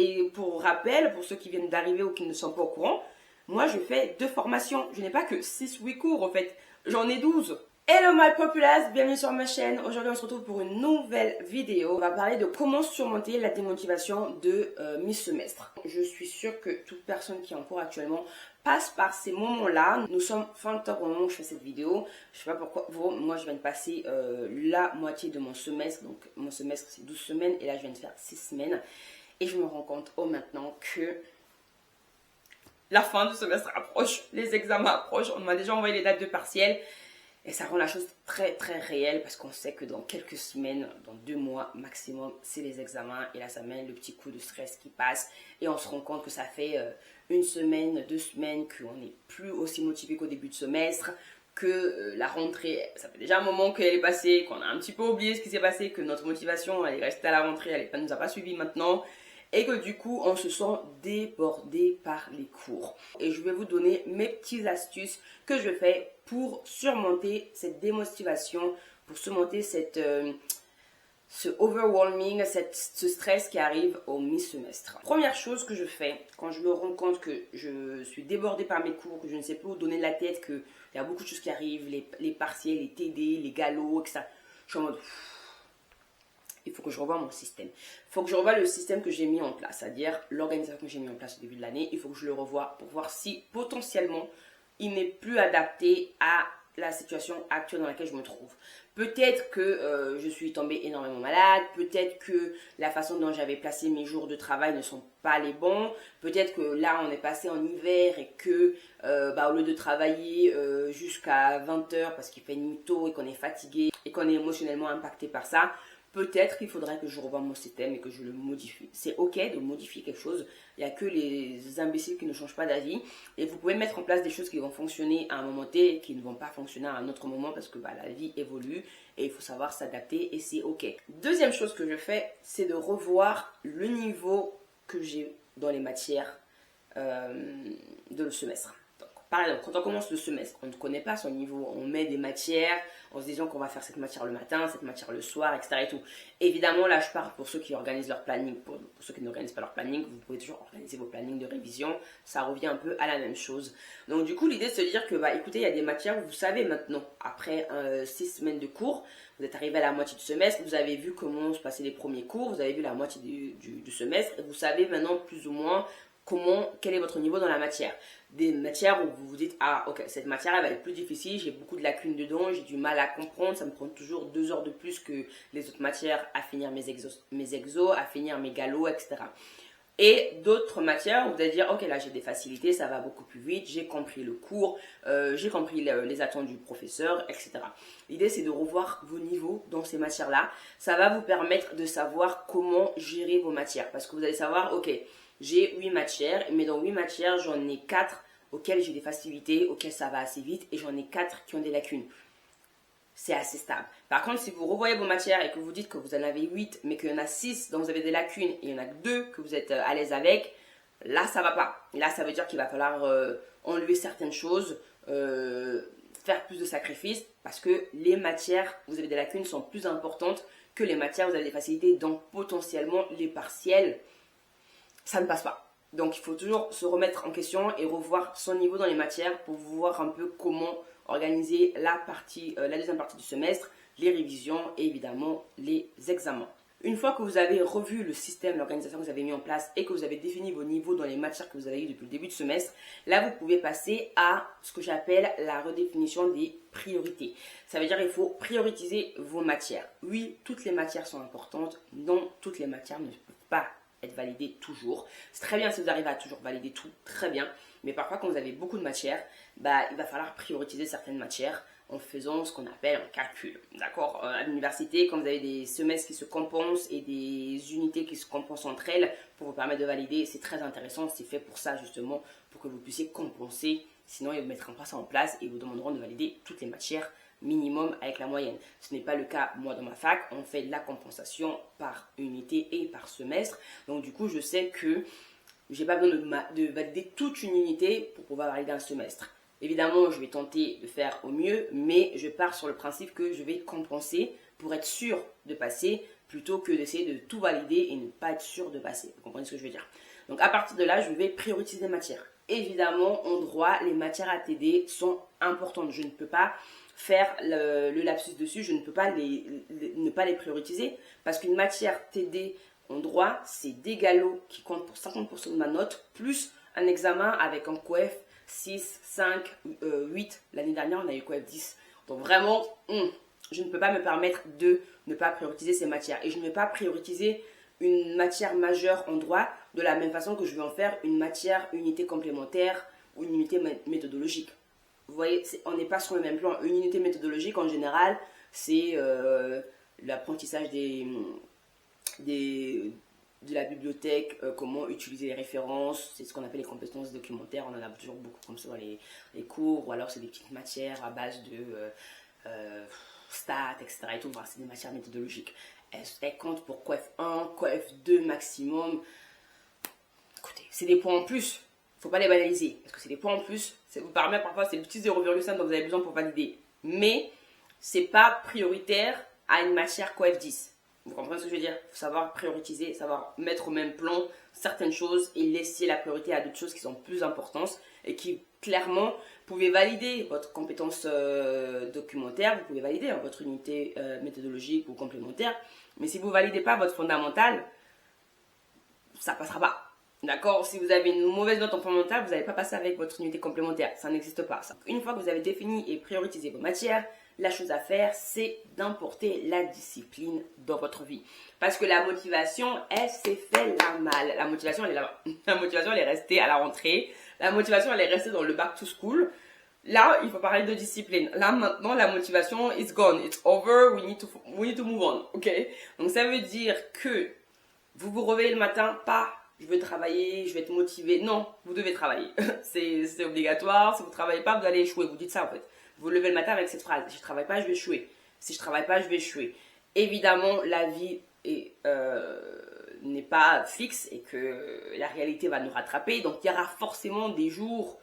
Et pour rappel, pour ceux qui viennent d'arriver ou qui ne sont pas au courant, moi je fais 2 formations. Je n'ai pas que 6-8 cours en fait, j'en ai 12. Hello my populace, bienvenue sur ma chaîne. Aujourd'hui on se retrouve pour une nouvelle vidéo. On va parler de comment surmonter la démotivation de mi-semestre. Je suis sûre que toute personne qui est en cours actuellement passe par ces moments-là. Nous sommes fin octobre au moment où je fais cette vidéo. Je sais pas pourquoi, moi je viens de passer la moitié de mon semestre. Donc mon semestre c'est 12 semaines et là je viens de faire 6 semaines. Et je me rends compte maintenant que la fin du semestre approche, les examens approchent. On m'a déjà envoyé les dates de partiel. Et ça rend la chose très très réelle parce qu'on sait que dans quelques semaines, dans 2 mois maximum, c'est les examens. Et là, ça mène le petit coup de stress qui passe. Et on se rend compte que ça fait 1 semaine, 2 semaines qu'on n'est plus aussi motivé qu'au début de semestre. Que la rentrée, ça fait déjà un moment qu'elle est passée, qu'on a un petit peu oublié ce qui s'est passé, que notre motivation, elle est restée à la rentrée, elle ne nous a pas suivis maintenant. Et que du coup, on se sent débordé par les cours. Et je vais vous donner mes petites astuces que je fais pour surmonter cette démotivation, pour surmonter ce overwhelming, ce stress qui arrive au mi-semestre. Première chose que je fais, quand je me rends compte que je suis débordée par mes cours, que je ne sais plus où donner de la tête, qu'il y a beaucoup de choses qui arrivent, les partiels, les TD, les galops, etc. Je suis en mode... Il faut que je revoie mon système. Il faut que je revoie le système que j'ai mis en place, c'est-à-dire l'organisation que j'ai mis en place au début de l'année. Il faut que je le revoie pour voir si potentiellement il n'est plus adapté à la situation actuelle dans laquelle je me trouve. Peut-être que je suis tombée énormément malade, peut-être que la façon dont j'avais placé mes jours de travail ne sont pas les bons, peut-être que là on est passé en hiver et que au lieu de travailler jusqu'à 20 h parce qu'il fait nuit tôt et qu'on est fatigué et qu'on est émotionnellement impacté par ça, peut-être qu'il faudrait que je revoie mon système et que je le modifie. C'est ok de modifier quelque chose. Il n'y a que les imbéciles qui ne changent pas d'avis. Et vous pouvez mettre en place des choses qui vont fonctionner à un moment T et qui ne vont pas fonctionner à un autre moment parce que la vie évolue et il faut savoir s'adapter et c'est ok. Deuxième chose que je fais, c'est de revoir le niveau que j'ai dans les matières de le semestre. Par exemple, quand on commence le semestre, on ne connaît pas son niveau. On met des matières en se disant qu'on va faire cette matière le matin, cette matière le soir, etc. Et tout. Évidemment, là, je parle pour ceux qui organisent leur planning. Pour ceux qui n'organisent pas leur planning, vous pouvez toujours organiser vos plannings de révision. Ça revient un peu à la même chose. Donc, du coup, l'idée de se dire que, écoutez, il y a des matières où vous savez maintenant, après 6 semaines de cours, vous êtes arrivé à la moitié du semestre, vous avez vu comment se passaient les premiers cours, vous avez vu la moitié du semestre, et vous savez maintenant plus ou moins quel est votre niveau dans la matière. Des matières où vous vous dites, ah ok, cette matière elle va être plus difficile, j'ai beaucoup de lacunes dedans, j'ai du mal à comprendre, ça me prend toujours 2 heures de plus que les autres matières à finir mes exos, à finir mes galops, etc. Et d'autres matières où vous allez dire, ok là j'ai des facilités, ça va beaucoup plus vite, j'ai compris le cours, j'ai compris les attentes du professeur, etc. L'idée c'est de revoir vos niveaux dans ces matières-là. Ça va vous permettre de savoir comment gérer vos matières. Parce que vous allez savoir, ok, j'ai 8 matières, mais dans 8 matières, j'en ai 4 auxquelles j'ai des facilités, auxquelles ça va assez vite, et j'en ai 4 qui ont des lacunes. C'est assez stable. Par contre, si vous revoyez vos matières et que vous dites que vous en avez 8, mais qu'il y en a 6 dont vous avez des lacunes, et il y en a que 2 que vous êtes à l'aise avec, là, ça va pas. Et là, ça veut dire qu'il va falloir enlever certaines choses, faire plus de sacrifices, parce que les matières où vous avez des lacunes sont plus importantes que les matières où vous avez des facilités. Donc, potentiellement, les partiels, ça ne passe pas. Donc il faut toujours se remettre en question et revoir son niveau dans les matières pour voir un peu comment organiser la deuxième partie du semestre, les révisions et évidemment les examens. Une fois que vous avez revu le système, l'organisation que vous avez mis en place et que vous avez défini vos niveaux dans les matières que vous avez eues depuis le début du semestre, là vous pouvez passer à ce que j'appelle la redéfinition des priorités. Ça veut dire qu'il faut prioriser vos matières. Oui, toutes les matières sont importantes, non, toutes les matières ne peuvent pas être validé toujours. C'est très bien si vous arrivez à toujours valider tout, très bien. Mais parfois, quand vous avez beaucoup de matières, il va falloir prioriser certaines matières en faisant ce qu'on appelle un calcul. D'accord? À l'université, quand vous avez des semestres qui se compensent et des unités qui se compensent entre elles pour vous permettre de valider, c'est très intéressant. C'est fait pour ça, justement, pour que vous puissiez compenser. Sinon, ils vous mettront pas ça en place et vous demanderont de valider toutes les matières minimum avec la moyenne. Ce n'est pas le cas, moi, dans ma fac. On fait la compensation par unité et par semestre. Donc, du coup, je sais que j'ai pas besoin de valider toute une unité pour pouvoir valider un semestre. Évidemment, je vais tenter de faire au mieux, mais je pars sur le principe que je vais compenser pour être sûr de passer plutôt que d'essayer de tout valider et ne pas être sûr de passer. Vous comprenez ce que je veux dire? Donc à partir de là, je vais prioriser les matières. Évidemment, en droit, les matières à TD sont importantes. Je ne peux pas faire le lapsus dessus, je ne peux pas ne pas les prioriser parce qu'une matière TD en droit, c'est des galops qui comptent pour 50% de ma note, plus un examen avec un coef 6, 5, 8. L'année dernière, on a eu coef 10. Donc vraiment, je ne peux pas me permettre de ne pas prioriser ces matières. Et je ne vais pas prioriser une matière majeure en droit de la même façon que je vais en faire une matière unité complémentaire ou une unité méthodologique. Vous voyez, on n'est pas sur le même plan. Une unité méthodologique, en général, c'est l'apprentissage de la bibliothèque, comment utiliser les références, c'est ce qu'on appelle les compétences documentaires, on en a toujours beaucoup comme ça dans les cours, ou alors c'est des petites matières à base de stats, etc. Et tout, c'est des matières méthodologiques. Elles comptent pour coef 1, coef 2 maximum. Écoutez, c'est des points en plus, il ne faut pas les banaliser, parce que c'est des points en plus, ça vous permet parfois, c'est le petit 0,5 dont vous avez besoin pour valider, mais c'est pas prioritaire à une matière coef 10. Vous comprenez ce que je veux dire? Il faut savoir prioriser, savoir mettre au même plan certaines choses et laisser la priorité à d'autres choses qui sont plus importantes et qui, clairement, vous pouvez valider votre compétence documentaire, vous pouvez valider votre unité méthodologique ou complémentaire, mais si vous ne validez pas votre fondamental, ça ne passera pas. D'accord? Si vous avez une mauvaise note en fondamental, vous n'allez pas passer avec votre unité complémentaire. Ça n'existe pas. Ça. Une fois que vous avez défini et priorisé vos matières, la chose à faire, c'est d'importer la discipline dans votre vie. Parce que la motivation, elle s'est fait la malle. La motivation, elle est là-bas. La motivation, elle est restée à la rentrée. La motivation, elle est restée dans le back to school. Là, il faut parler de discipline. Là, maintenant, la motivation is gone. It's over. We need to move on. OK? Donc, ça veut dire que vous vous réveillez le matin, pas je veux travailler, je vais être motivé. Non, vous devez travailler. C'est obligatoire. Si vous ne travaillez pas, vous allez échouer. Vous dites ça, en fait. Vous vous levez le matin avec cette phrase. Si je ne travaille pas, je vais échouer. Si je ne travaille pas, je vais échouer. Évidemment, la vie n'est pas fixe et que la réalité va nous rattraper. Donc, il y aura forcément des jours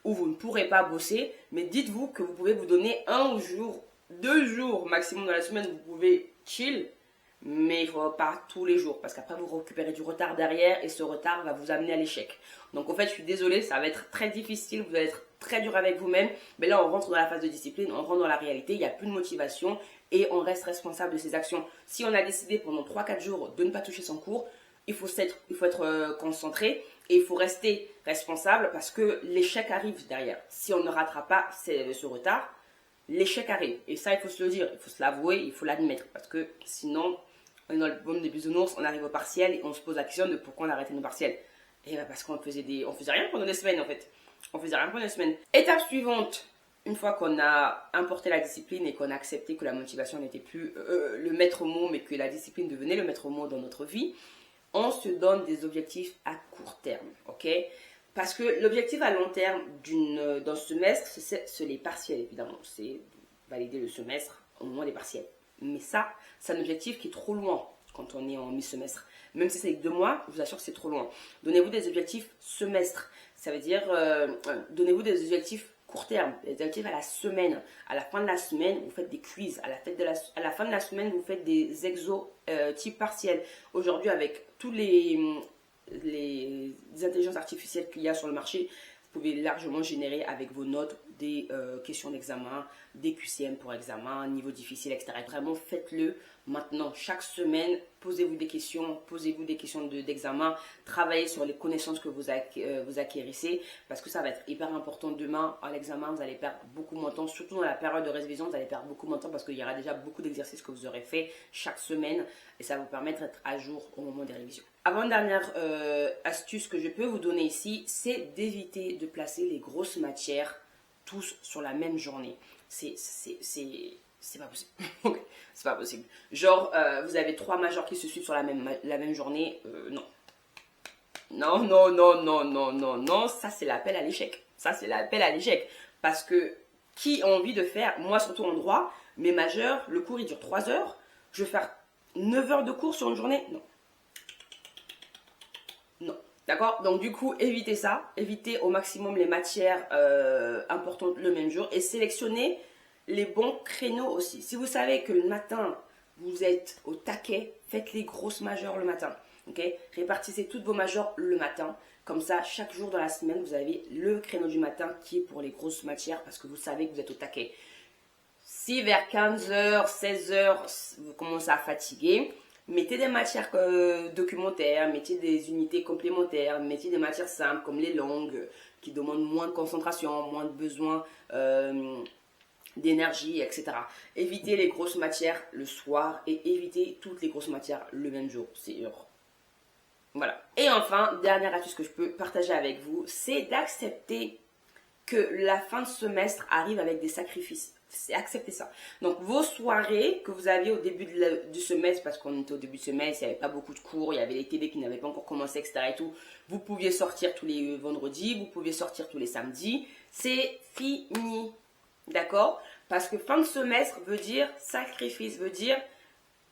où vous ne pourrez pas bosser. Mais dites-vous que vous pouvez vous donner 1 jour, 2 jours maximum dans la semaine. Vous pouvez chill. Mais il ne faut pas tous les jours parce qu'après vous récupérez du retard derrière et ce retard va vous amener à l'échec. Donc en fait je suis désolée, ça va être très difficile, vous allez être très dur avec vous-même. Mais là on rentre dans la phase de discipline, on rentre dans la réalité, il n'y a plus de motivation et on reste responsable de ses actions. Si on a décidé pendant 3-4 jours de ne pas toucher son cours, il faut être concentré et il faut rester responsable parce que l'échec arrive derrière. Si on ne rattrape pas ce retard, l'échec arrive. Et ça il faut se le dire, il faut se l'avouer, il faut l'admettre parce que sinon... On est dans le monde des bisounours, on arrive au partiel et on se pose la question de pourquoi on a arrêté nos partiels. Et bien parce qu'on faisait rien pendant des semaines en fait. On faisait rien pendant des semaines. Étape suivante, une fois qu'on a importé la discipline et qu'on a accepté que la motivation n'était plus le maître mot, mais que la discipline devenait le maître mot dans notre vie, on se donne des objectifs à court terme, ok? Parce que l'objectif à long terme d'un semestre, c'est les partiels évidemment. C'est valider le semestre au moment des partiels. Mais ça, c'est un objectif qui est trop loin quand on est en mi-semestre. Même si c'est 2 mois, je vous assure que c'est trop loin. Donnez-vous des objectifs semestres. Ça veut dire, donnez-vous des objectifs court terme, des objectifs à la semaine. À la fin de la semaine, vous faites des quiz. À la fin de la semaine, vous faites des exos type partiel. Aujourd'hui, avec tous les intelligences artificielles qu'il y a sur le marché, vous pouvez largement générer avec vos notes des questions d'examen, des QCM pour examen, niveau difficile, etc. Vraiment, faites-le maintenant. Chaque semaine, posez-vous des questions d'examen, travaillez sur les connaissances que vous acquérissez parce que ça va être hyper important demain. À l'examen, vous allez perdre beaucoup moins de temps, surtout dans la période de révision, vous allez perdre beaucoup moins de temps parce qu'il y aura déjà beaucoup d'exercices que vous aurez fait chaque semaine et ça va vous permettre d'être à jour au moment des révisions. Avant-dernière astuce que je peux vous donner ici, c'est d'éviter de placer les grosses matières tous sur la même journée. C'est pas possible. C'est pas possible. Genre, vous avez 3 majors qui se suivent sur la même journée. Non. Non. Ça, c'est l'appel à l'échec. Parce que qui a envie de faire, moi surtout en droit, mes majeurs, le cours il dure 3 heures. Je vais faire 9 heures de cours sur une journée. Non. D'accord? Donc du coup, évitez ça. Évitez au maximum les matières importantes le même jour et sélectionnez les bons créneaux aussi. Si vous savez que le matin, vous êtes au taquet, faites les grosses majeures le matin. Ok, répartissez toutes vos majeures le matin. Comme ça, chaque jour dans la semaine, vous avez le créneau du matin qui est pour les grosses matières parce que vous savez que vous êtes au taquet. Si vers 15h, 16h, vous commencez à fatiguer, mettez des matières documentaires, mettez des unités complémentaires, mettez des matières simples comme les langues qui demandent moins de concentration, moins de besoin d'énergie, etc. Évitez les grosses matières le soir et évitez toutes les grosses matières le même jour. C'est sûr. Voilà. Et enfin, dernière astuce que je peux partager avec vous, c'est d'accepter que la fin de semestre arrive avec des sacrifices. C'est accepter ça. Donc, vos soirées que vous aviez au début du semestre, parce qu'on était au début du semestre, il n'y avait pas beaucoup de cours, il y avait les TD qui n'avaient pas encore commencé, etc. et tout. Vous pouviez sortir tous les vendredis, vous pouviez sortir tous les samedis. C'est fini. D'accord? Parce que fin de semestre veut dire sacrifice, veut dire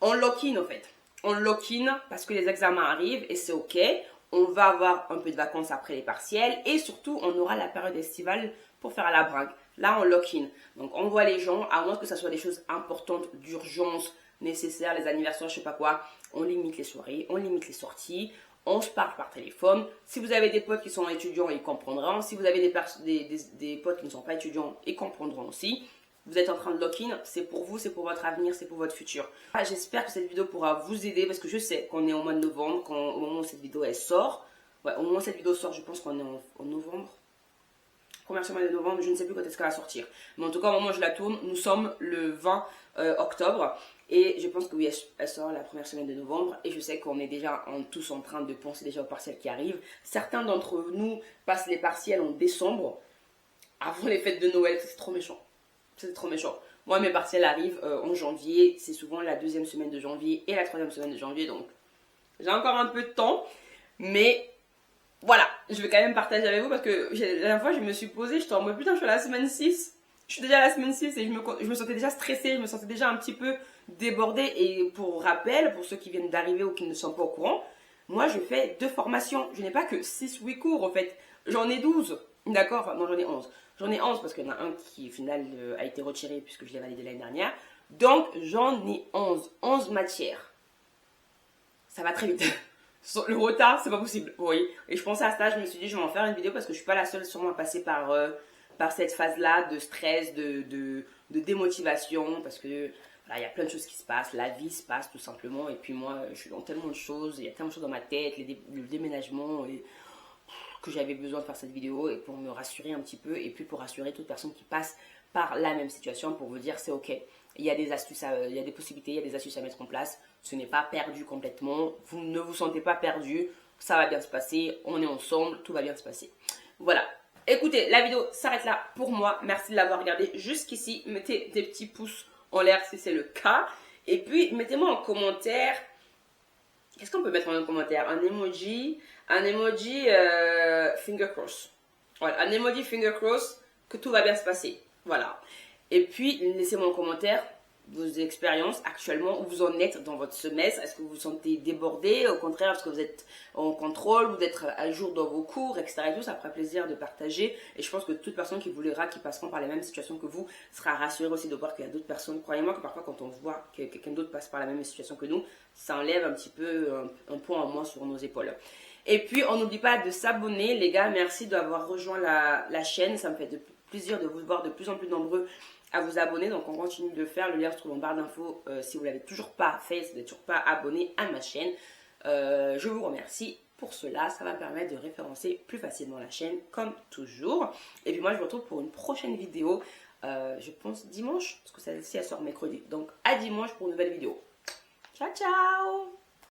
on lock-in en fait. On lock-in parce que les examens arrivent et c'est ok. On va avoir un peu de vacances après les partiels et surtout on aura la période estivale pour faire à la bringue. Là on lock-in. Donc on voit les gens, à moins que ce soit des choses importantes, d'urgence, nécessaires, les anniversaires, je sais pas quoi. On limite les soirées, on limite les sorties. On se parle par téléphone. Si vous avez des potes qui sont étudiants, ils comprendront. Si vous avez des potes qui ne sont pas étudiants, ils comprendront aussi. Vous êtes en train de lock-in, c'est pour vous, c'est pour votre avenir, c'est pour votre futur. J'espère que cette vidéo pourra vous aider parce que je sais qu'on est au mois de novembre, au moment où cette vidéo elle sort. Ouais, au moment où cette vidéo sort, je pense qu'on est en novembre. Première semaine de novembre, je ne sais plus quand est-ce qu'elle va sortir. Mais en tout cas, au moment où je la tourne, nous sommes le 20 octobre. Et je pense que oui, elle sort la première semaine de novembre. Et je sais qu'on est déjà tous en train de penser déjà aux partiels qui arrivent. Certains d'entre nous passent les partiels en décembre, avant les fêtes de Noël. C'est trop méchant. C'est trop méchant. Moi, mes partiels arrivent en janvier. C'est souvent la deuxième semaine de janvier et la troisième semaine de janvier. Donc, j'ai encore un peu de temps. Mais voilà, je vais quand même partager avec vous parce que la dernière fois, je me suis posée. J'étais en mode putain, je suis à la semaine 6. Je suis déjà à la semaine 6 et je me sentais déjà stressée. Je me sentais déjà un petit peu débordée. Et pour rappel, pour ceux qui viennent d'arriver ou qui ne sont pas au courant, moi, je fais 2 formations. Je n'ai pas que 6-8 cours en fait. J'en ai 12. D'accord? Enfin, non, j'en ai 11. J'en ai 11 parce qu'il y en a un qui, au final, a été retiré puisque je l'ai validé l'année dernière. Donc, j'en ai 11. 11 matières. Ça va très vite. Le retard, c'est pas possible. Oui. Et je pensais à ça, je me suis dit, je vais en faire une vidéo parce que je suis pas la seule sûrement à passer par cette phase-là de stress, de démotivation. Parce que voilà, il y a plein de choses qui se passent. La vie se passe tout simplement. Et puis moi, je suis dans tellement de choses. Il y a tellement de choses dans ma tête. Le déménagement. Et que j'avais besoin de faire cette vidéo et pour me rassurer un petit peu et puis pour rassurer toute personne qui passe par la même situation pour vous dire c'est ok, il y a des astuces, il y a des possibilités, il y a des astuces à mettre en place, ce n'est pas perdu complètement, vous ne vous sentez pas perdu, ça va bien se passer, on est ensemble, tout va bien se passer. Voilà, écoutez, la vidéo s'arrête là pour moi, merci de l'avoir regardé jusqu'ici, mettez des petits pouces en l'air si c'est le cas et puis mettez-moi en commentaire. Qu'est-ce qu'on peut mettre en commentaire? Un emoji finger cross. Voilà, un emoji finger cross que tout va bien se passer. Voilà. Et puis, laissez-moi en commentaire vos expériences actuellement, où vous en êtes dans votre semestre. Est-ce que vous vous sentez débordé? Au contraire, est-ce que vous êtes en contrôle, vous êtes à jour dans vos cours, etc. Et tout, ça fera plaisir de partager. Et je pense que toute personne qui voudra, qui passeront par les mêmes situations que vous, sera rassurée aussi de voir qu'il y a d'autres personnes. Croyez-moi que parfois, quand on voit que quelqu'un d'autre passe par la même situation que nous, ça enlève un petit peu un poids en moins sur nos épaules. Et puis, on n'oublie pas de s'abonner, les gars. Merci d'avoir rejoint la chaîne. Ça me fait plaisir de vous voir de plus en plus nombreux à vous abonner. Donc, on continue de le faire. Le lien se trouve en barre d'infos. Si vous ne l'avez toujours pas fait, si vous n'êtes toujours pas abonné à ma chaîne, je vous remercie pour cela. Ça va me permettre de référencer plus facilement la chaîne, comme toujours. Et puis, moi, je vous retrouve pour une prochaine vidéo. Je pense dimanche, parce que celle-ci, elle sort mercredi. Donc, à dimanche pour une nouvelle vidéo. Ciao, ciao!